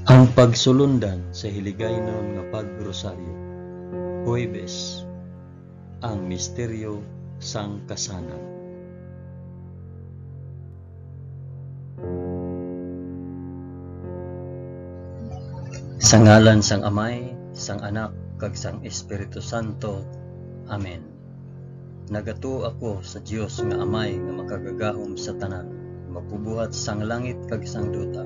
Ang pagsulundan sa hiligaynon nga pagrosaryo. Huwebes, ang misteryo sang kasanan. Sa ngalan sang Amay, sang Anak, kag sang Espiritu Santo. Amen. Nagato ako sa Dios nga Amay nga makagagahom sa tanan, mapubuhat sang langit kag sang duta.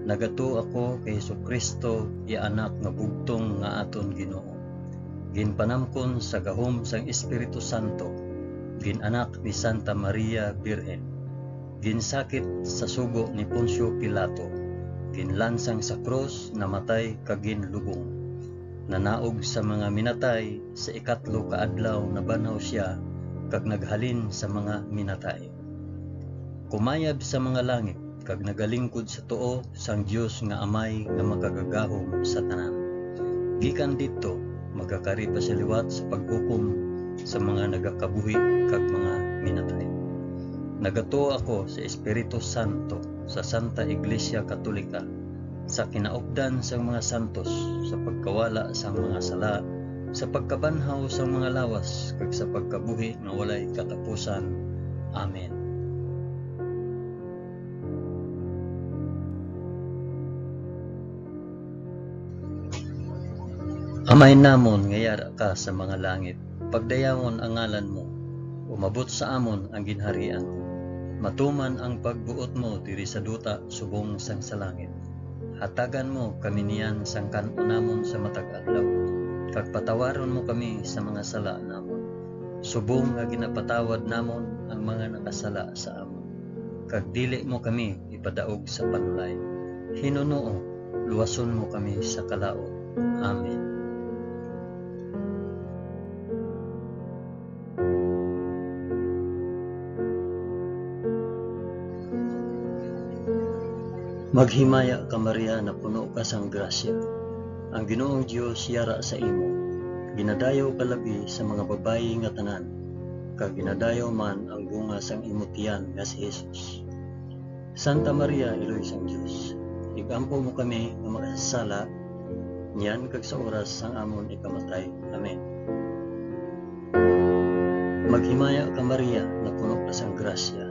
Nagato ako kay Jesucristo, Anak nga bugtong nga aton Ginoo. Ginpanamkon sa gahom sang Espiritu Santo, ginanak ni Santa Maria Birhen, ginsakit sa sugo ni Poncio Pilato, ginlansang sa krus, namatay kag ginlubong. Nanaog sa mga minatay, sa ikatlo ka adlaw nabanhaw siya kag naghalin sa mga minatay. Kumayab sa mga langit kag nagalingkod sa tuo sang Dios nga Amay nga makagagahom sa tanan. Gikan didto magakari pa sa liwat sa paghukom sa mga nagakabuhi kag mga minatay. Nagato ako sa Espiritu Santo, sa Santa Iglesia Katolika, sa kinaupdan sang mga santos, sa pagkawala sang mga sala, sa pagkabanhaw sang mga lawas kag sa pagkabuhi nga walay katapusan. Amen. Amay namon nga yara ka sa mga langit, pagdayawon ang ngalan mo, umabot sa amon ang ginharian mo. Matuman ang pagbuot mo diri sa duta subong sang sa langit. Hatagan mo kami niyan sang kanunamon sa matag adlaw, kag patawaron mo kami sa mga sala namon, subong nga ginapatawad namon ang mga nakasala sa amon. Kag dili mo kami ipadaog sa panulay. Hinunoo, luwason mo kami sa kalaot. Amen. Maghimaya ka Maria na puno ka sang grasya. Ang Ginoong Dios yara sa imo. Ginadayaw ka labi sa mga babayi nga tanan, kag ginadayaw man ang bunga sang imo tiyan nga si Jesus. Santa Maria, Iloy sang Dios, igampo mo kami nga makasasala, niyan kag sa oras sang amon ikamatay. Amen. Maghimaya ka Maria na puno ka sang grasya.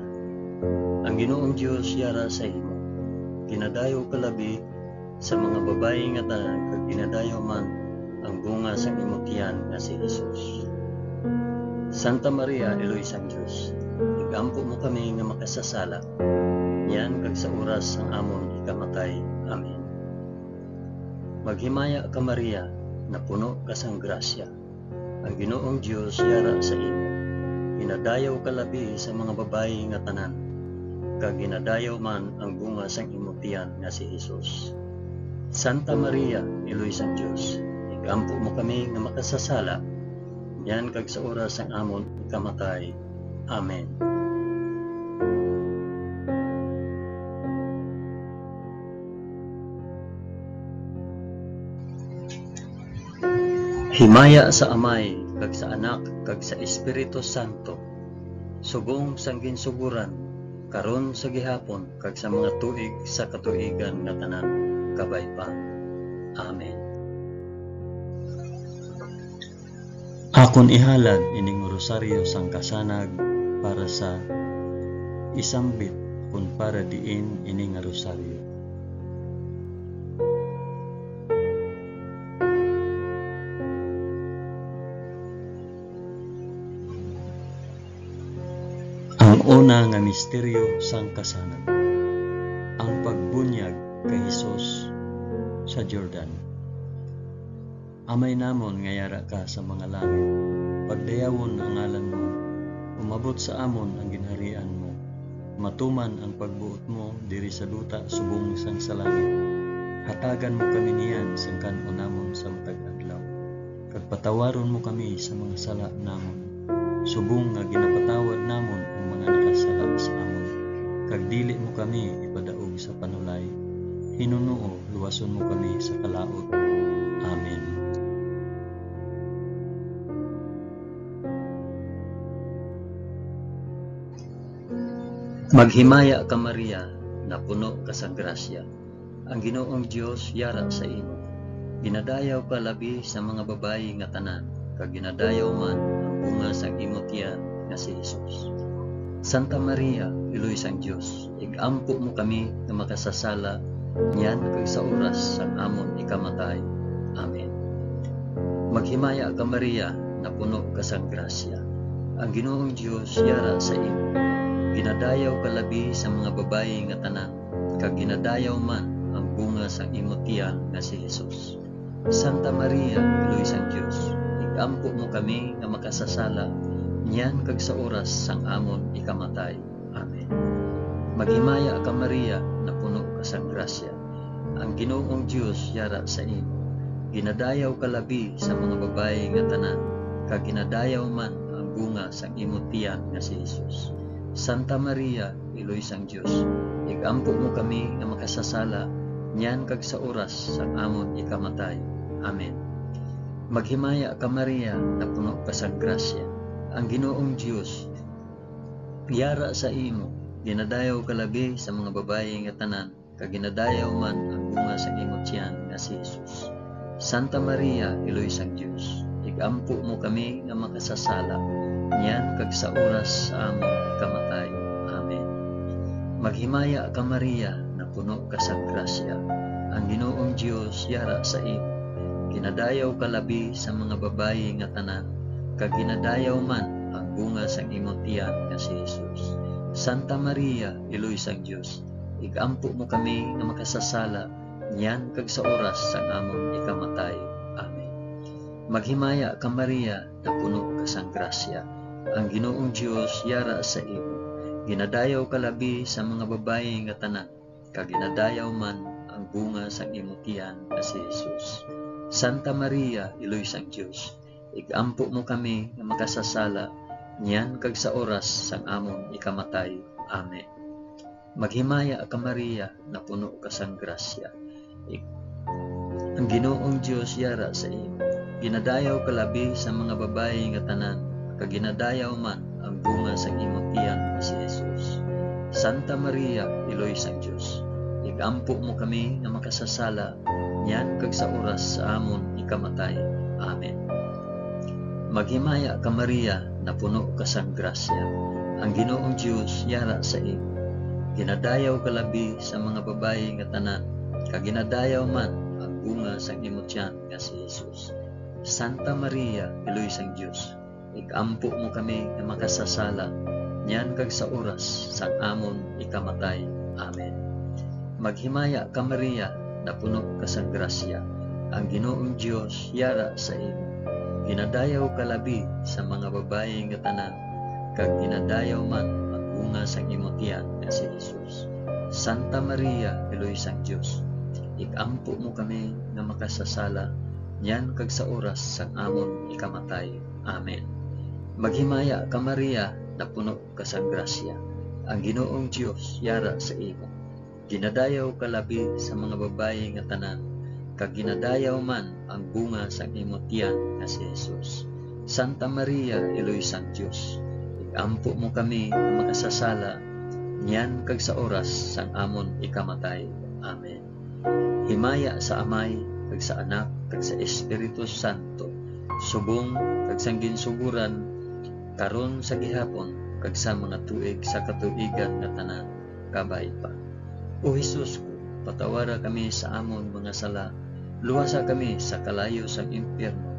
Ang Ginoong Dios yara sa imo. Ginadayaw ka labi sa mga babayi nga tanan, kag ginadayaw man ang bunga sang imong tiyan nga si Jesus. Santa Maria, Eloy sang Dios, igampo mo kami nga makasasala, niyan kag sa oras sang amon ikamatay. Amen. Maghimaya ka Maria na puno ka sang grasya. Ang Ginoong Dios yara sa imo. Ginadayaw ka labi sa mga babayi nga tanan, kag ginadayaw man ang bunga sang imong tiyan nga si Jesus. Santa Maria, Iloy sang Dios, igampo mo kami nga makasasala, yan kag sa oras sang amon ikamatay. Amen. Himaya sa Amay, kag sa Anak, kag sa Espiritu Santo, subong sang ginsuguran, karon sa gihapon kag sa mga tuig sa katuigan nga tanan, kabay pa. Amen. Akon ihalad ining rosaryo sang kasanag para sa isambit kun para diin ining rosaryo. Ang una nga misteryo sang kasanan, ang pagbunyag kay Hesus sa Jordan. Amay namon nga yara ka sa mga langit, pagdayawon ang ngalan mo, umabot sa amon ang ginharian mo. Matuman ang pagbuot mo diri sa duta subong sang sa langit. Hatagan mo kami niyan sang kanunamon sa matag adlaw, kag patawaron mo kami sa mga sala namon, subong nga ginapatawad namon ang mga nakasala sa amon. Kag dili mo kami ipadaog sa panulay. Hinunoo, luwason mo kami sa kalaot. Amen. Maghimaya ka Maria na puno ka sa grasya. ang Ginoong Dios yara sa imo. Ginadayaw ka labi sa mga babayi nga tanan, kag ginadayaw man ang bunga sang imong tiyan nga si Jesus. Santa Maria, Iloy sang Dios, igampo mo kami nga makasasala niyan kag sa oras sang amon ikamatay. Amen. Maghimaya ka Maria, na puno ka sang grasya. Ang Ginoong Dios yara sa imo. Ginadayaw ka labi sa mga babayi nga tanan, kag ginadayaw man ang bunga sang imong tiyan nga si Jesus. Santa Maria, Iloy sang Dios, igampo mo kami nga makasasala niyan kag sa oras sang amon ikamatay. Amen. Maghimaya ka Maria, na puno ka sang grasya. Ang Ginoong Dios yara sa imo. Ginadayaw ka labi sa mga babayi nga tanan, kag ginadayaw man ang bunga sang imong tiyan nga si Jesus. Santa Maria, Iloy sang Dios, igampo mo kami nga makasasala niyan kag sa oras sang amon ikamatay. Amen. Maghimaya ka Maria, na puno ka sang grasya. Ang Ginoong Dios yara sa imo. Ginadayaw ka labi sa mga babayi nga tanan, kag ginadayaw man ang bunga sang imong tiyan nga si Jesus. Santa Maria, Iloy sang Dios, igampo mo kami nga makasasala niyan kag sa oras sa amon ikamatay. Amen. Maghimaya ka Maria, na puno ka sang grasya. Ang Ginoong Dios yara sa imo. Ginadayaw ka labi sa mga babayi nga tanan, kag ginadayaw man ang bunga sang imong tiyan nga si Jesus. Santa Maria, Iloy sang Dios, igampo mo kami nga makasasala niyan kag sa oras sang amon ikamatay. Amen. Maghimaya ka Maria, na puno ka sang grasya. Ang Ginoong Dios yara sa imo. Ginadayaw ka labi sa mga babayi nga tanan, kag ginadayaw man ang bunga sang imong tiyan nga si Jesus. Santa Maria, Iloy sang Dios, igampo mo kami nga makasasala niyan kag sa oras sang amon ikamatay. Amen. Maghimaya ka Maria, na puno ka sang grasya. Ang Ginoong Dios yara sa imo. Ginadayaw ka labi sa mga babayi nga tanan, kag ginadayaw man ang bunga sang imong tiyan nga si Jesus. Santa Maria, Iloy sang Dios, igampo mo kami nga makasasala niyan kag sa oras sa amon ikamatay. Amen. Maghimaya ka Maria, na puno ka sang grasya. Ang Ginoong Dios yara sa imo. Ginadayaw ka labi sa mga babayi nga tanan, kag ginadayaw man ang bunga sang imong tiyan nga si Jesus. Santa Maria, Iloy sang Dios, igampo mo kami nga makasasala niyan kag sa oras sang amon ikamatay. Amen. Maghimaya ka Maria, na puno ka sang grasya. Ang Ginoong Dios yara sa imo. Ginadayaw ka labi sa mga babayi nga tanan, kag ginadayaw man ang bunga sang imong tiyan nga si Jesus. Santa Maria, Iloy sang Dios, igampo mo kami nga makasasala niyan kag sa oras sang amon ikamatay. Amen. Maghimaya ka Maria, na puno ka sang grasya. Ang Ginoong Dios yara sa imo. Ginadayaw ka labi sa mga babayi nga tanan, kag ginadayaw man ang bunga sang imong tiyan nga si Jesus. Santa Maria, Iloy sang Dios, igampo mo kami nga makasasala niyan kag sa oras sang amon ikamatay. Amen. Himaya sa Amay, kag sa Anak, kag sa Espiritu Santo, subong kag sang ginsuguran, karon sa gihapon, kag sa mga tuig sa katuigan nga tanan, kabay pa. O Jesus ko, patawara kami sa amon mga sala, luwasa kami sa kalayo sang impyerno,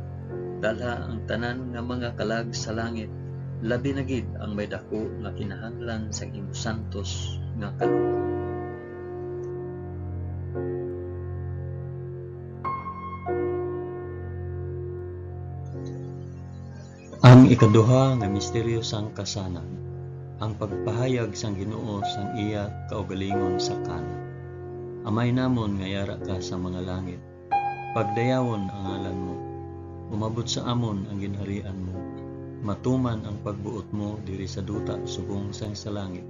dalha ang tanan nga mga kalag sa langit, labi na gid ang may dako nga kinahanglan sa imong santos nga kaloob. Ang ikaduha nga misteryo sang kasanan, ang pagpahayag sang Ginoo sang iya kaugalingon sa Kana. Amay namon nga yara ka sa mga langit, pagdayawon ang ngalan mo, umabot sa amon ang ginharian mo, matuman ang pagbuot mo diri sa duta subong sang sa langit.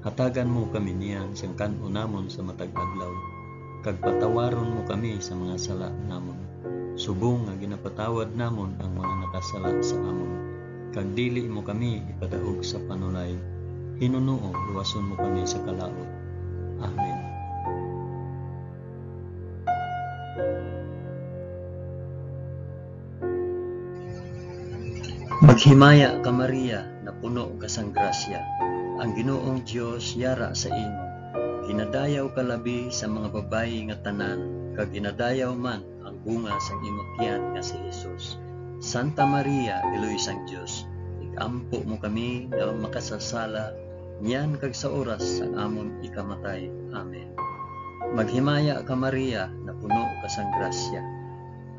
Hatagan mo kami niyan sang kan-o namon sa matag adlaw, kag patawaron mo kami sa mga sala namon, subong nga ginapatawad namon ang mga nakasala sa amon. Kag dili mo kami ipadaog sa panulay, hinunuo luwason mo kami sa kalaot. Amen. Maghimaya ka Maria, na puno ka sang grasya. Ang Ginoong Dios yara sa imo. Ginadayaw ka labi sa mga babayi nga tanan, kag ginadayaw man ang bunga sang imong tiyan nga si Jesus. Santa Maria, Iloy sang Dios, igampo mo kami nga makasasala, niyan kag sa oras sang amon ikamatay. Amen. Maghimaya ka Maria, na puno ka sang grasya.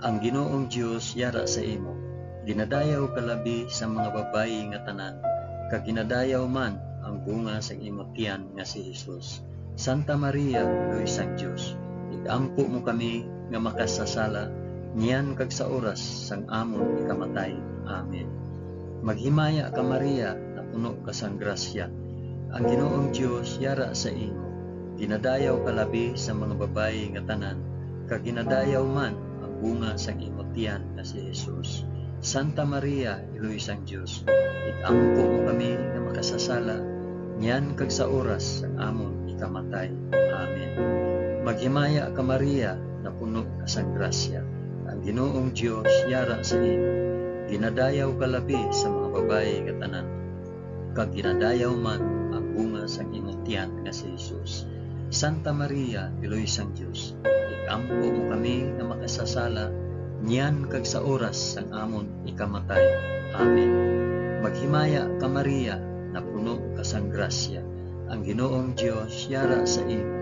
Ang Ginoong Dios yara sa imo. Ginadayaw ka labi sa mga babayi nga tanan, kag ginadayaw man ang bunga sa imong tiyan nga si Jesus. Santa Maria, Iloy sang Dios, igampo mo kami nga makasasala, niyan kag sa oras sang amon ikamatay. Amen. Maghimaya ka Maria, na puno ka sang grasya. Ang Ginoong Dios yara sa imo. Ginadayaw ka labi sa mga babayi nga tanan, kag ginadayaw man ang bunga sang imong tiyan nga si Jesus. Santa Maria, Iloy sang Dios, igampo mo kami nga makasasala, niyan kag sa oras sang amon ikamatay. Amen. Maghimaya ka Maria, na puno ka sang grasya. Ang Ginoong Dios yara sa imo. Ginadayaw ka labi sa mga babayi nga tanan, kag ginadayaw man ang bunga sang imong tiyan nga si Jesus. Santa Maria, Iloy sang Dios, igampo mo kami nga makasasala, niyan kag sa oras sang amon ikamatay. Amen. Maghimaya ka Maria, na puno ka sang grasya. Ang Ginoong Dios yara sa imo.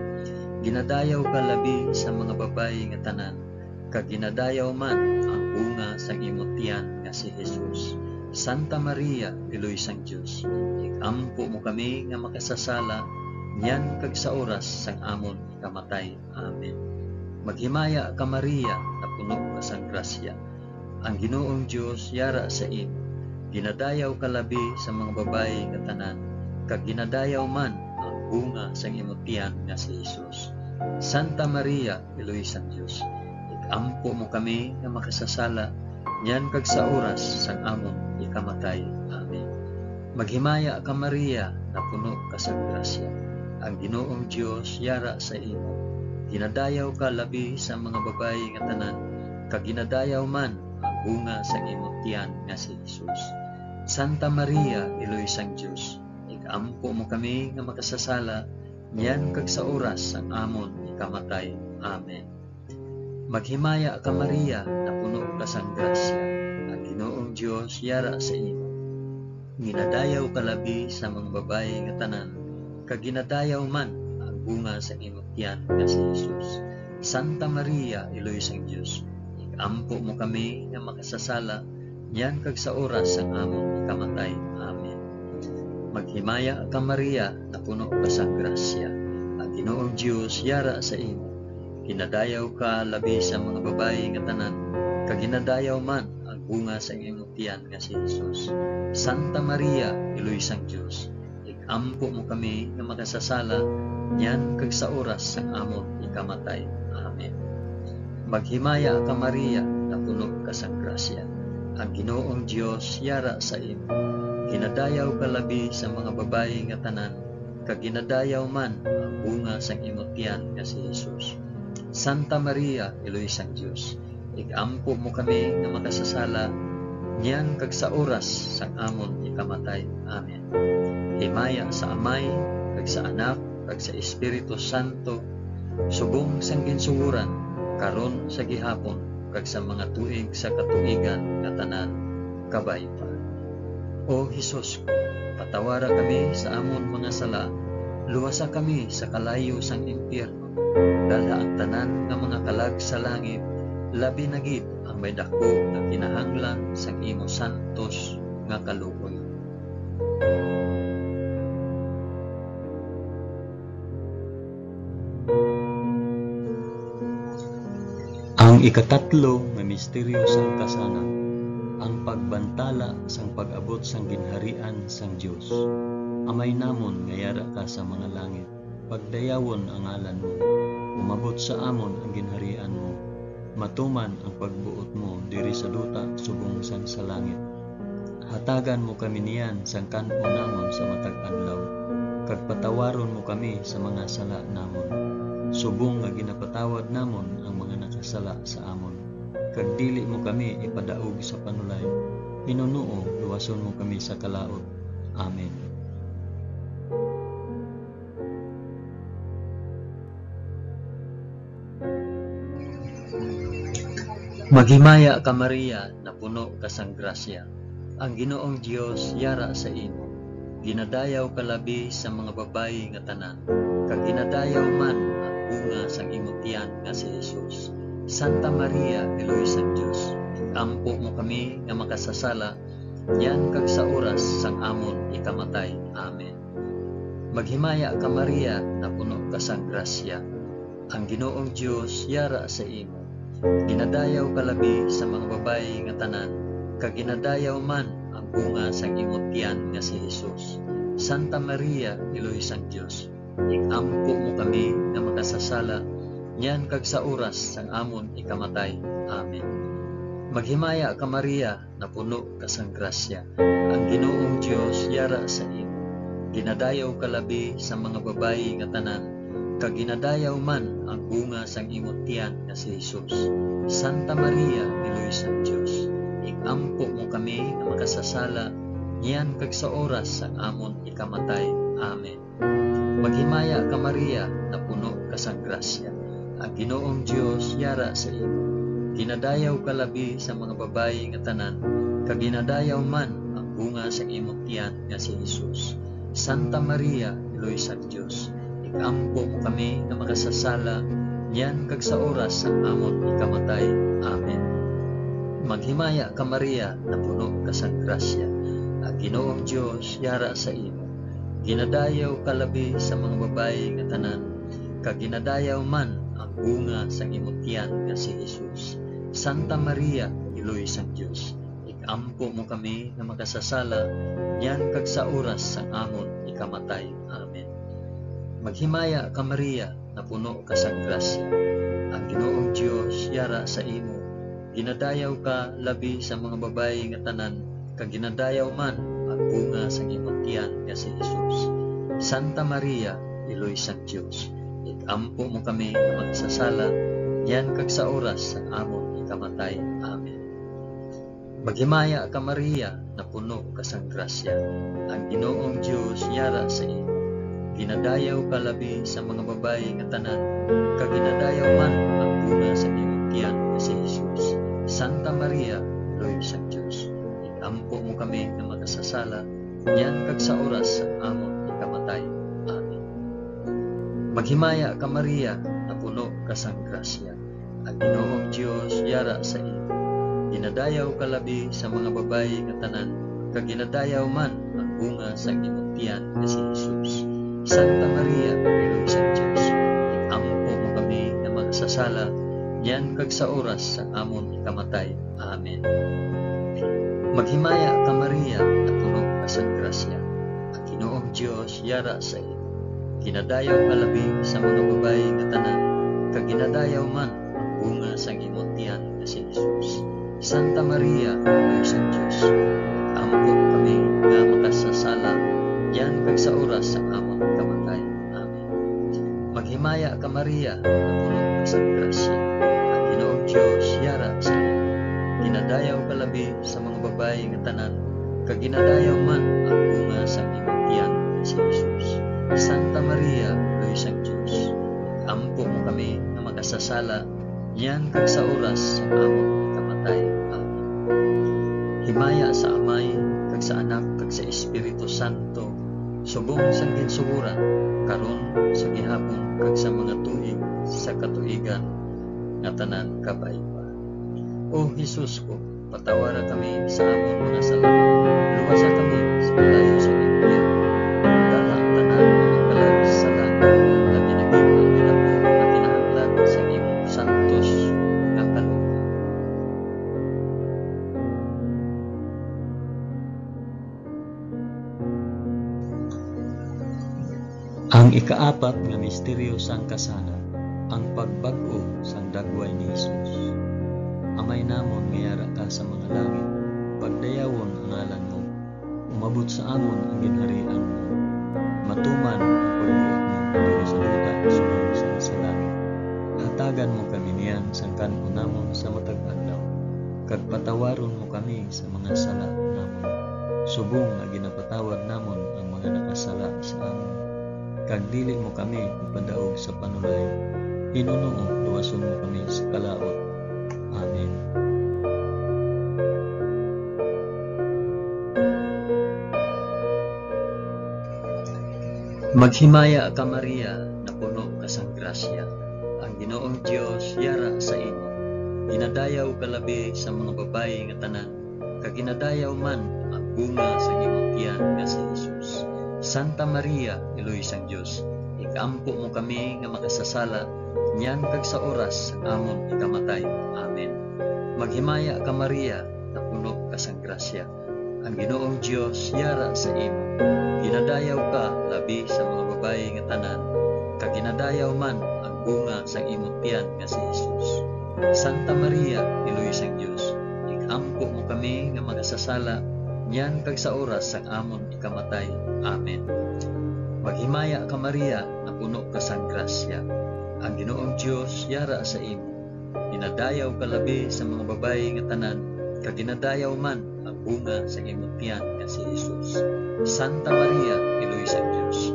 Ginadayaw ka labi sa mga babayi nga tanan, kag ginadayaw man ang bunga sang imong tiyan nga si Jesus. Santa Maria, Iloy sang Dios, igampo mo kami nga makasasala, niyan kag sa oras sang amon ikamatay. Amen. Maghimaya ka Maria, na puno ka sang grasya. Ang Ginoong Dios yara sa imo. Ginadayaw ka labi sa mga babayi nga tanan, kag ginadayaw man ang bunga sang imong tiyan nga si Jesus. Santa Maria, Iloy sang Dios, igampo mo kami nga makasasala, niyan kag sa oras sang amon ikamatay. Amen. Maghimaya ka Maria, na puno ka sang grasya. Ang Ginoong Dios yara sa imo. Ginadayaw ka labi sa mga babayi nga tanan, kag ginadayaw man ang bunga sa imong tiyan nga si Jesus. Santa Maria, Iloy sang Dios, igampo mo kami nga makasasala, niyan kag sa oras sang amon ikamatay. Amen. Maghimaya ka Maria, na puno ka sang grasya. Ang Ginoong Dios yara sa imo. Ginadayaw ka labi sa mga babayi nga tanan, kag ginadayaw man bunga sa imong tiyan nga si Jesus. Santa Maria, Iloy sang Dios, igampo mo kami nga makasasala, niyan kag sa oras sang amon ikamatay. Amen. Maghimaya ka Maria, na puno ka sang grasya. Ang Ginoong Dios yara sa imo. Ginadayaw ka labi sa mga babayi nga tanan, kag ginadayaw man ang bunga sa imong tiyan nga si Jesus. Santa Maria, Iloy sang Dios, igampo mo kami nga makasasala, niyan kag sa oras sang amon ikamatay. Amen. Maghimaya ka Maria, na puno ka sang grasya. Ang Ginoong Dios yara sa imo. Ginadayaw ka labi sa mga babayi nga tanan, kag ginadayaw man ang bunga sang imong tiyan nga si Jesus. Santa Maria, Iloy sang Dios, igampo mo kami nga makasasala, niyan kag sa oras sang amon ikamatay. Amen. Himaya sa Amay, kag sa Anak, kag sa Espiritu Santo, subong sang ginsuguran, karon sa gihapon, kag sa mga tuig sa katuigan nga tanan, kabay pa. O Hesus, patawara kami sa amon mga sala, luwasa kami sa kalayo sang impyerno, dala ang tanan nga mga kalag sa langit, labi na gid ang may dako nga kinahanglan sang imo santos nga kaluoy. Ang ikatatlo nga misteryo sang kasanan, ang pagbantala sang pag-abot sang ginharian sang Dios. Amay namon nga yara ka sa mga langit, pagdayawon ang ngalan mo, umabot sa amon ang ginharian mo, matuman ang pagbuot mo diri sa duta subong sang sa langit. Hatagan mo kami niyan sang kan-o namon sa matag adlaw, kag patawaron mo kami sa mga sala namon, subong nga ginapatawad namon ang mga nakasala sa amon, kag dili mo kami ipadaog sa panulay, Pinunuo, luwason mo kami sa kalaot. Amen. Maghimaya ka Maria, na puno ka sang grasya. Ang Ginoong Dios yara sa imo. Ginadayaw ka labi sa mga babayi nga tanan. Kag ginadayaw man ang bunga sang imong tiyan nga si Jesus. Santa Maria, Eloy sang Dios, ampo mo kami nga makasasala, yan kag sa oras sang amon ikamatay. Amen. Maghimaya ka Maria, na puno ka sang grasya. Ang Ginoong Dios yara sa imo. Ginadayaw ka labi sa mga babayi nga tanan, kag ginadayaw man ang bunga sang imong tiyan nga si Jesus. Santa Maria, Eloy sang Dios, ikampo mo kami nga makasasala, yan kag sa oras sang amon ikamatay. Amen. Maghimaya ka Maria, na puno ka sang grasya. Ang Ginoong Dios yara sa imo. Ginadayaw ka labi sa mga babayi nga tanan, kag ginadayaw man ang bunga sang imong tiyan nga si Jesus. Santa Maria, Eloy sang Dios, ikampo mo kami nga makasasala, yan kag sa oras sang amon ikamatay. Amen. Maghimaya ka Maria, na puno ka sang grasya. Ang Ginoong Dios yara sa imo. Ginadayaw ka labi sa mga babayi nga tanan, kag ginadayaw man ang bunga sang imong tiyan nga si Jesus. Santa Maria, Eloy sang Dios, ikampo mo kami nga makasasala, yan kag sa oras sang amon ikamatay. Amen. Maghimaya ka Maria, na puno ka sang grasya. Ang Ginoong Dios yara sa imo. Ginadayaw ka labi sa mga babayi nga tanan, kag ginadayaw man ang bunga sang imong tiyan nga si Jesus. Santa Maria, Eloy sang Dios, ikampo mo kami nga makasasala, yan kag sa oras sang amon ikamatay. Amen. Maghimaya ka Maria, na puno ka sang grasya. Ang Ginoong Dios yara sa imo. Ginadayaw ka labi sa mga babayi nga tanan, kag ginadayaw man ang bunga sang imong tiyan nga si Jesus. Santa Maria, Eloy sang Dios, ikampo mo kami nga magsasala, yan kag sa oras sang amon ikamatay. Amen. Maghimaya ka Maria, na puno ka sang grasya. Ang Ginoong Dios yara sa imo. Ginadayaw ka labi sa mga babayi nga tanan, kag ginadayaw man ang bunga sa imong tiyan nga si Jesus. Santa Maria, Eloy sang Dios, ikampo mo kami nga makasasala, yan kag sa oras sang amon ikamatay. Amen. Maghimaya ka Maria, na puno ka sang grasya. Ang Ginoong Dios yara sa imo. Ginadayaw ka labi sa mga babayi nga tanan, kag ginadayaw man ang bunga sa imong tiyan nga si Jesus. Santa Maria, Eloy sang Dios, ikampo mo kami nga magsasala, yan kag sa oras sa amon ikamatay. Amen. Maghimaya ka Maria, na puno ka sang grasya. Ang Ginoong Dios yara sa imo. Ginadayaw ka labi sa mga babayi nga tanan, kag ginadayaw man ang bunga sang imong tiyan nga si Jesus. Santa Maria, Eloy sang Dios, ikampo mo kami nga makasasala, yan kag sa oras sa amon ikamatay. Amen. Maghimaya ka Maria, na puno ka sang grasya. Ang Ginoong Dios yara sa imo. Ginadayaw ka labi sa mga babayi nga tanan, kag ginadayaw man ang bunga sang imong tiyan nga si Jesus. Santa Maria, Eloy sang Dios, ikampo mo kami nga makasasala, yan kag sa oras sa amon ikamatay. Amen. Himaya sa Amay, kag sa Anak, kag sa Espiritu Santo, subong sang ginsuguran, karon sa gihapon, kag sa mga tuig sa katuigan nga tanan kabay-ba. O Jesus ko, patawara kami sa amon mga sala, luwasa kami sa malayo sa impyerno, dala ang tanan mga kalag sa langit, na binagin ang ginako na kinahanglan sa imong santos nga kalooban. Ang ikaapat nga misteryo sang kasala, ang pagbag-o sang dagway ni Jesus. Amay namon nga yara ka sa mga langit, pagdayawon ang ngalan mo, umabot sa amon ang ginharian mo, matuman ang pagbuot mo diri sa luta subong sa langit. Hatagan mo kami niyan sang kan-o namon sa matag adlaw, kag patawaron mo kami sa mga sala namon, subong nga ginapatawad namon ang mga nakasala sa amon. Kag dili mo kami ipadaog sa panulay, Hinunoo luwason mo kami sa kalaot. Amen. Maghimaya ka Maria, na puno ka sang grasya. Ang Ginoong Dios yara sa imo. Ginadayaw ka labi sa mga babayi nga tanan, kag ginadayaw man ang bunga sa imong tiyan nga si Jesus. Santa Maria, Iloy sang Dios, ikampo mo kami nga makasasala, niyan kag sa oras sa amon ikamatay. Amen. Maghimaya ka Maria, na puno ka sang grasya. Ang Ginoong Dios yara sa imo. Ginadayaw ka labi sa mga babayi nga tanan, kag ginadayaw man ang bunga sa imong tiyan nga si Jesus. Santa Maria, Iloy sang Dios, ikampo mo kami nga makasasala, niyan kag sa oras sang amon ikamatay. Amen. Maghimaya ka Maria, na puno ka sang grasya. Ang Ginoong Dios yara sa imo. Ginadayaw ka labi sa mga babayi nga tanan, kag ginadayaw man ang bunga sa imong tiyan nga si Jesus. Santa Maria, Iloy sang Dios,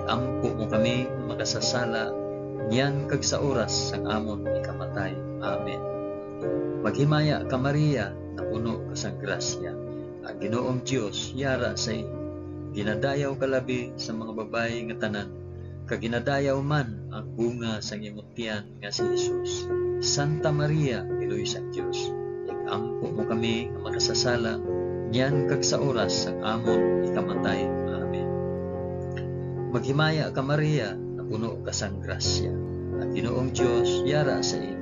ikampo mo kami nga makasasala, niyan kag sa oras sang amon ikamatay. Amen. Maghimaya ka Maria, na puno ka sang grasya. Ang Ginoong Dios yara sa imo. Ginadayaw ka labi sa mga babayi nga tanan, kag ginadayaw man ang bunga sa imong tiyan nga si Jesus. Santa Maria, Iloy sang Dios, ikampo mo kami nga makasasala, niyan kag sa oras sang amon ikamatay. Amen. Maghimaya ka Maria, na puno ka sang grasya. Ang Ginoong Dios yara sa imo.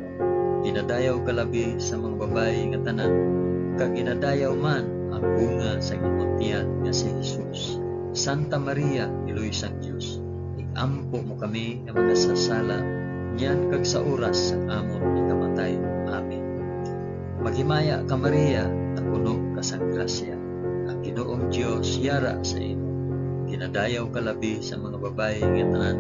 Ginadayaw ka labi sa mga babayi nga tanan, kag ginadayaw man ang bunga sa imong tiyan nga si Jesus. Santa Maria, Iloy sang Dios, ikampo mo kami nga makasasala, niyan kag sa oras sang amon ikamatay. Amen. Maghimaya ka Maria, na puno ka sang grasya. Ang Ginoong Dios yara sa imo. Ginadayaw ka labi sa mga babayi nga tanan,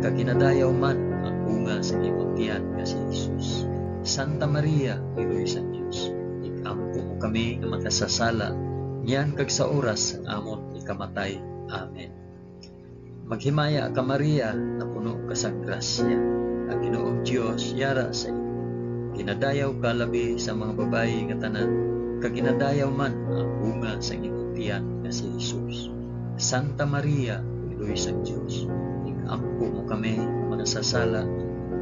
kag ginadayaw man ang bunga sa imong tiyan nga si Jesus. Santa Maria, Iloy sang Dios, ikampo mo kami nga makasasala, niyan kag sa oras sang amon ikamatay. Amen. Maghimaya ka Maria, na puno ka sang grasya. Ang Ginoong Dios yara sa imo. Ginadayaw ka labi sa mga babayi nga tanan, kag ginadayaw man ang bunga sa imong tiyan nga si Jesus. Santa Maria, Iloy sang Dios, ikampo mo kami nga manasasala,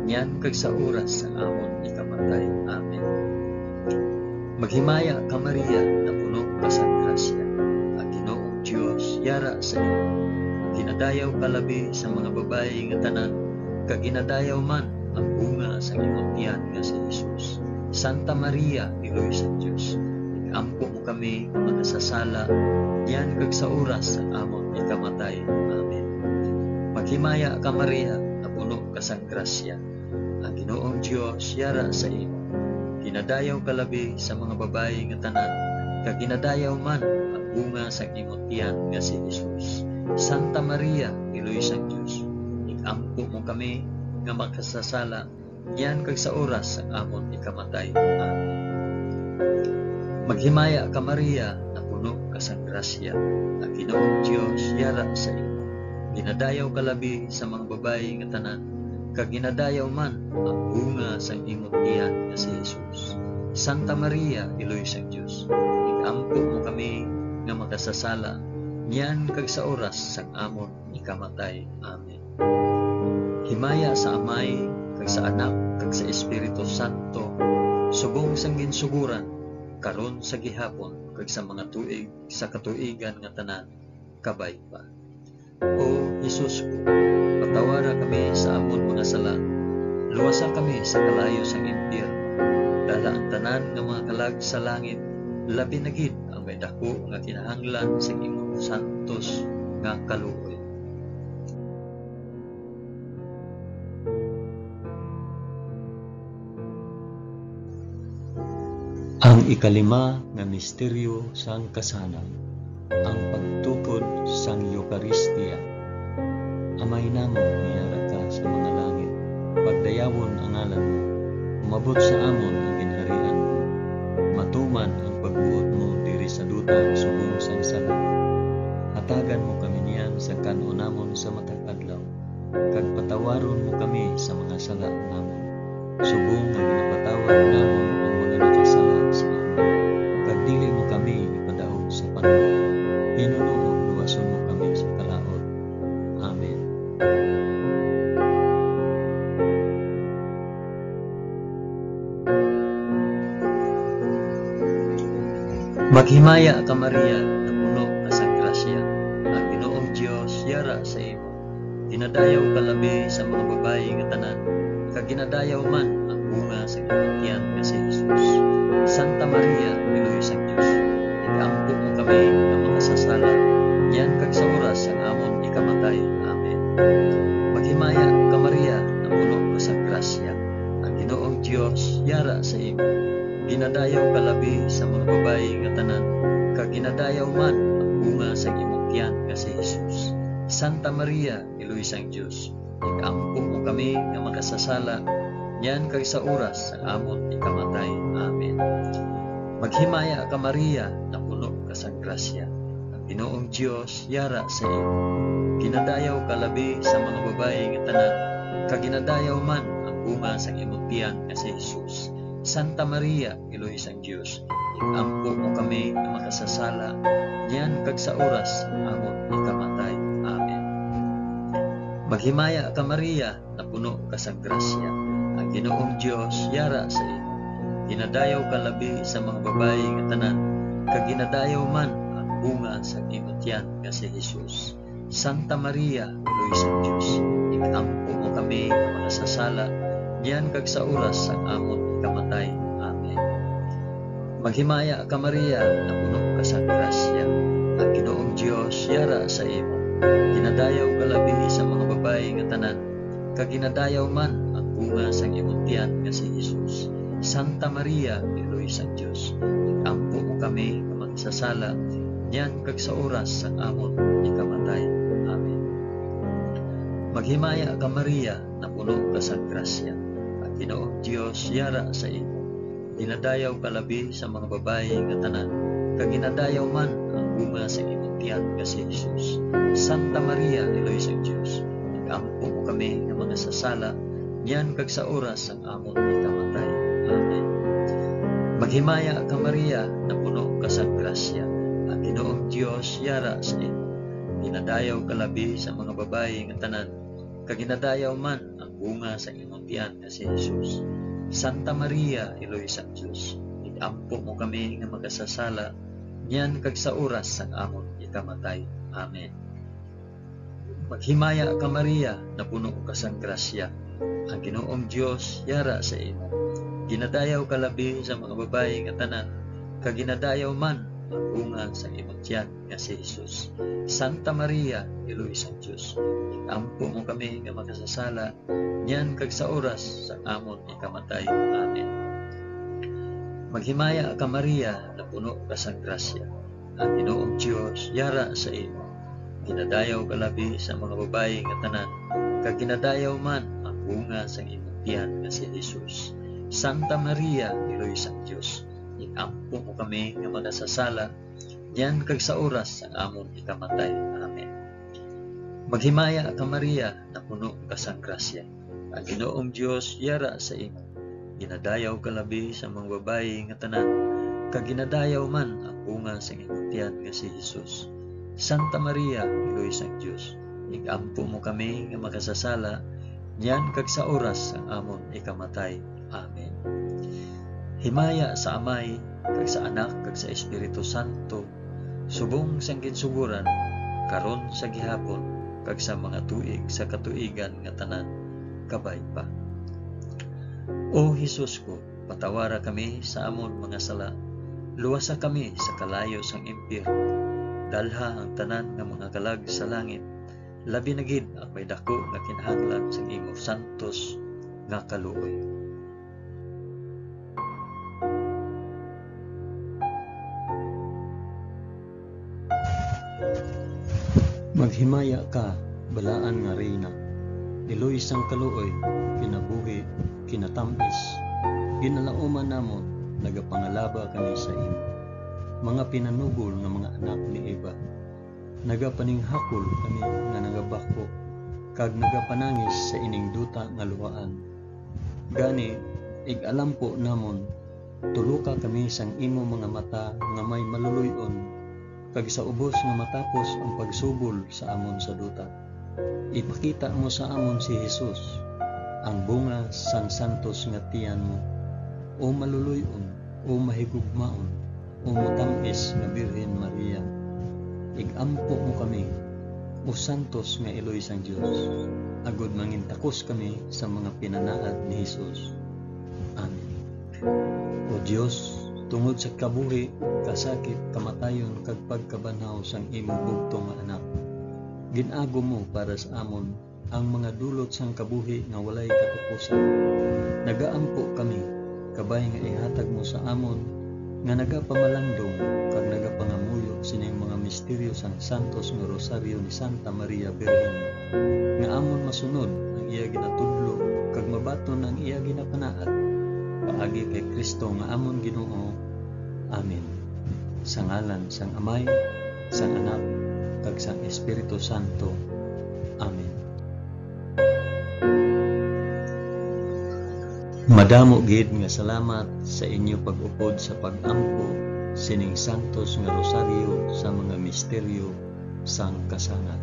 niyan kag sa oras sa amon ikamatay. Amen. Maghimaya ka Maria, na puno ka sang grasya. Ang Ginoong Dios yara sa imo. Ginadayaw ka labi sa mga babayi nga tanan, kag ginadayaw man ang bunga sa imong tiyan nga si Jesus. Santa Maria, Iloy sang Dios, ikampo mo kami nga manasasala, niyan kag sa oras sa amon ikamatay. Amen. Maghimaya ka Maria, na puno ka sang grasya. Ang Ginoong Dios yara sa imo. Ginadayaw ka labi sa mga babayi nga tanan, kag ginadayaw man ang bunga sa imong tiyan nga si Jesus. Santa Maria, Iloy sang Dios, ikampo mo kami nga makasasala, niyan kag sa oras sang amon ikamatay. Amen. Maghimaya ka Maria, na puno ka sang grasya. Ang Ginoong Dios yara sa imo. Ginadayaw ka labi sa mga babayi nga tanan, kag ginadayaw man ang bunga sa imong tiyan nga si Jesus. Santa Maria, Iloy sang Dios, ikampo mo kami nga makasasala, niyan kag sa oras sang amon ikamatay. Amen. Himaya sa Amay, kag sa Anak, kag sa Espiritu Santo, subong sang ginsuguran, karon sa gihapon, kag sa mga tuig sa katuigan nga tanan, kabay pa. O Jesus ko, patawara kami sa amon mga sala, luwasa kami sa kalayo sang impyerno, dala ang tanan nga mga kalag sa langit, labi na gid ang may dako nga kinahanglan sa imong santos nga kaluoy. Ang ikalima nga misteryo sang kasanan, ang pagtukod sang Eucharistia. Amay namon niyara ka sa mga langit, pagdayawon ang ngalan mo, umabot sa amon ang ginharian mo, tuman ang pagbuot mo diri sa duta subong sang sala. Hatagan mo kami niyan sa kanunamon sa matag adlaw, kag patawaron mo kami sa mga sala namon. Subong nga ginapatawad namon ang mga nakasala sa amin, kag dili mo kami ipadaog sa panahon. Hinuno ug luwason mo kami sa kalaot. Amen. Maghimaya ka Maria, na puno ka sa grasya, ang Ginoong Dios yara sa imo. Dinadayaw ka labi sa mga babayi nga tanan, kag ginadayaw man ang bunga sa imong tiyan nga si Jesus. Santa Maria, Piloy sa Dios, ikampo mo kami nga mga sasala, yan kag sa oras ang amon ikamatay. Amen. Maghimaya ka Maria, na puno ka sa grasya, ang Ginoong Dios yara sa imo. Ginadayaw ka labi sa mga babayi nga tanan, kag ginadayaw man ang bunga sa imong tiyan nga si Jesus. Santa Maria, Piloy sang Dios, ikampo mo kami nga makasasala, yan kag sa oras sa amon ikamatay. Amen. Maghimaya ka Maria, na puno ka sa grasya, ang Ginoong Dios yara sa imo. Ginadayaw ka labi sa mga babayi nga tanan, kag ginadayaw man ang bunga sa imong tiyan nga si Jesus. Santa Maria, Piloy sang Dios, ikampo mo kami nga makasasala, yan kag sa oras ang amon ikamatay. Amen. Maghimaya ka Maria, na puno ka sa grasya, ang Ginoong Dios yara sa imo. Ginadayaw ka labi sa mga babayi nga tanan, kag ginadayaw man ang bunga sa imong tiyan nga si Jesus. Santa Maria, Piloy sang Dios, ikampo mo kami nga makasasala, yan kag sa oras ang amon ikamatay. Amen. Maghimaya ka Maria, na puno ka sa grasya, ang Ginoong Dios yara sa imo. Ginadayaw ka labi sa mga babayi nga tanan, kag ginadayaw man ang bunga sa imong tiyan nga si Jesus. Santa Maria, Piloy sang Dios, ikampo mo kami nga magsasala, yan kag sa oras ang amon ikamatay. Amen. Maghimaya ka Maria, na puno ka sa grasya, ang Ginoong Dios yara sa imo. Dinadayaw ka labi sa mga babayi nga tanan, kag ginadayaw man ang bunga sa imong tiyan nga si Jesus. Santa Maria, Piloy sang Dios, ikampo mo kami nga mga sasala, yan kag sa oras ang amon ikamatay. Amen. Maghimaya ka Maria, na puno ka sa grasya, ang Ginoong Dios yara sa imo. Dinadayaw ka labi sa mga babayi nga tanan, kag ginadayaw man ang bunga sa imong tiyan nga si Jesus. Santa Maria, Piloy sang Dios, ikampo mo kami nga makasasala, yan kag sa oras ang amon ikamatay. Amen. Maghimaya ka Maria, na puno ka sa grasya, ang Ginoong Dios yara sa imo. Ginadayaw ka labi sa mga babayi nga tanan, kag ginadayaw man ang bunga sa imong tiyan nga si Jesus. Santa Maria, Piloy sang Dios, ikampo mo kami nga makasasala, yan kag sa oras sa amon ikamatay. Amen. Maghimaya ka Maria, na puno ka sa grasya, ang Ginoong Dios yara sa imo. Ginadayaw ka labi sa mga babayi nga tanan, kag ginadayaw man ang bunga sa imong tiyan nga si Jesus. Santa Maria, Piloy sang Dios, ikampo mo kami nga makasasala, yan kag sa oras ang amon ikamatay. Amen. Maghimaya ka Maria, na puno ka sa grasya, ang Ginoong Dios yara sa imo. Ginadayaw ka labi sa mga babayi nga tanan, kag ginadayaw man ang bunga sa imong tiyan nga si Jesus. Santa Maria, Piloy sang Dios, ikampo mo kami nga makasasala, yan kag sa oras ang amon ikamatay. Amen. Himaya sa Amay, kag sa Anak, kag sa Espiritu Santo, subong sang ginsuguran, karon sa gihapon, kag sa mga tuig sa katuigan nga tanan, kabay pa. O Jesus ko, patawara kami sa amon mga sala, luwasa kami sa kalayo sang impyerno, dalha ang tanan nga mga kalag sa langit, labi na gid ang may dako nga kinahanglan sa imo santos nga kaluoy. Maghimaya ka, balaan nga reyna, niluy sang kaluoy, kinabuhi, kinatamis, ginalauman namon, nagapangalaba kami sa imo. Mga pinanugol nga mga anak ni Eva, nagapaninghakol kami nga nagabako, kag nagapanangis sa ining duta nga luwaan. Gani, ig-alam po namon, tuluka kami sang imo mga mata nga may maluluyon, kag sa ubos nga matapos ang pagsubol sa amon sa duta. Ipakita mo sa amon si Jesus, ang bunga sang santos nga tiyan mo, o maluluyon, o mahigugmaon, o matamis nga Birhen Maria. Igampo mo kami, o santos nga Eloy sang Dios, agud mangintakos kami sa mga pinanaad ni Jesus. Amen. O Dios, tungod sa kabuhi, kasakit, kamatayon, kag pagkabanhaw sang imong bugtong nga anak, ginago mo para sa amon ang mga dulot sang kabuhi nga walay katapusan. Nagaampo kami, kabay nga ihatag mo sa amon, nga nagapamalandong, kag nagapangamuyo sining mga misteryo sang santos nga rosaryo ni Santa Maria Birhen, nga amon masunod ang iya ginatudlo, kag mabaton ang iya ginapanaad, paagi kay Kristo nga amon Ginoo. Amen. Sa ngalan sang Amay, sang Anak, kag sang Espiritu Santo. Amen. Madamo gid nga salamat sa inyo pag-upod sa pag-ampo sining santos nga rosaryo sa mga misteryo sang kasangat.